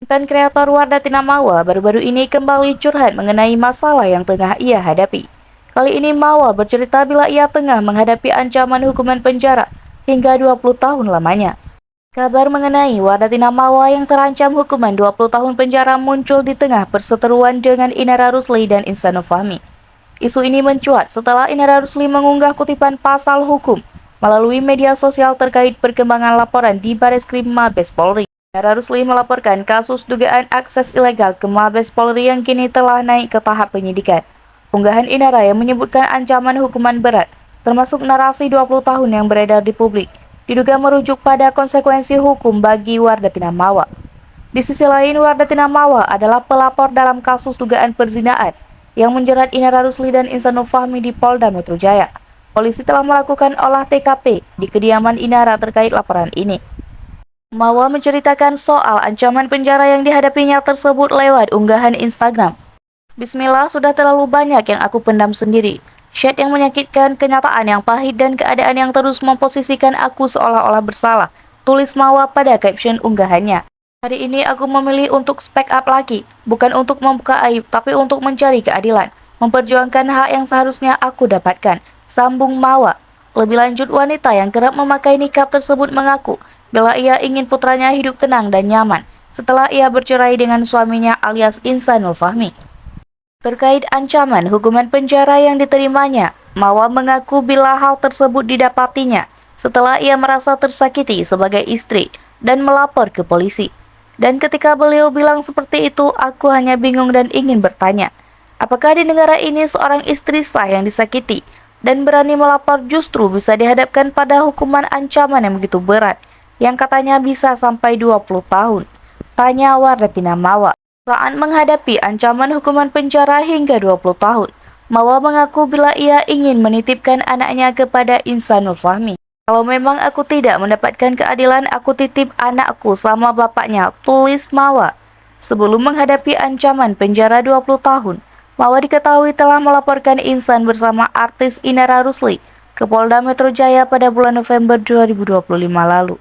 Konten kreator Wardatina Mawa baru-baru ini kembali curhat mengenai masalah yang tengah ia hadapi. Kali ini Mawa bercerita bila ia tengah menghadapi ancaman hukuman penjara hingga 20 tahun lamanya. Kabar mengenai Wardatina Mawa yang terancam hukuman 20 tahun penjara muncul di tengah perseteruan dengan Inara Rusli dan Ihsanul Fahmi. Isu ini mencuat setelah Inara Rusli mengunggah kutipan pasal hukum melalui media sosial terkait perkembangan laporan di Bareskrim Mabes Polri. Inara Rusli melaporkan kasus dugaan akses ilegal ke Mabes Polri yang kini telah naik ke tahap penyidikan. Unggahan Inara yang menyebutkan ancaman hukuman berat, termasuk narasi 20 tahun yang beredar di publik, diduga merujuk pada konsekuensi hukum bagi Wardatina Mawa. Di sisi lain, Wardatina Mawa adalah pelapor dalam kasus dugaan perzinaan yang menjerat Inara Rusli dan Ihsanul Fahmi di Polda Metro Jaya. Polisi telah melakukan olah TKP di kediaman Inara terkait laporan ini. Mawa menceritakan soal ancaman penjara yang dihadapinya tersebut lewat unggahan Instagram. Bismillah, sudah terlalu banyak yang aku pendam sendiri. Chat yang menyakitkan, kenyataan yang pahit, dan keadaan yang terus memposisikan aku seolah-olah bersalah, tulis Mawa pada caption unggahannya. Hari ini aku memilih untuk speak up lagi, bukan untuk membuka aib, tapi untuk mencari keadilan, memperjuangkan hak yang seharusnya aku dapatkan, sambung Mawa. Lebih lanjut, wanita yang kerap memakai nikab tersebut mengaku bila ia ingin putranya hidup tenang dan nyaman setelah ia bercerai dengan suaminya alias Ihsanul Fahmi. Terkait ancaman hukuman penjara yang diterimanya, Mawa mengaku bila hal tersebut didapatinya setelah ia merasa tersakiti sebagai istri dan melapor ke polisi. Dan ketika beliau bilang seperti itu, aku hanya bingung dan ingin bertanya, apakah di negara ini seorang istri sah yang disakiti dan berani melapor justru bisa dihadapkan pada hukuman ancaman yang begitu berat, yang katanya bisa sampai 20 tahun? Tanya Wardatina Mawa. Saat menghadapi ancaman hukuman penjara hingga 20 tahun, Mawa mengaku bila ia ingin menitipkan anaknya kepada Ihsanul Fahmi. Kalau memang aku tidak mendapatkan keadilan, aku titip anakku sama bapaknya, tulis Mawa. Sebelum menghadapi ancaman penjara 20 tahun, Mawa diketahui telah melaporkan Ihsan bersama artis Inara Rusli ke Polda Metro Jaya pada bulan November 2025 lalu.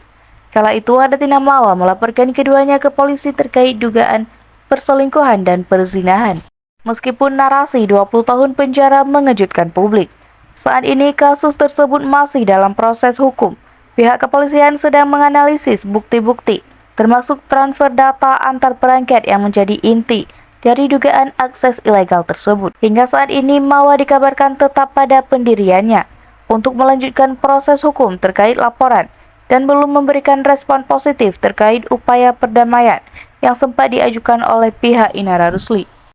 Kala itu, Wardatina Mawa melaporkan keduanya ke polisi terkait dugaan perselingkuhan dan perzinahan. Meskipun narasi 20 tahun penjara mengejutkan publik, saat ini kasus tersebut masih dalam proses hukum. Pihak kepolisian sedang menganalisis bukti-bukti, termasuk transfer data antar perangkat yang menjadi inti dari dugaan akses ilegal tersebut. Hingga saat ini, Mawa dikabarkan tetap pada pendiriannya untuk melanjutkan proses hukum terkait laporan dan belum memberikan respon positif terkait upaya perdamaian yang sempat diajukan oleh pihak Inara Rusli.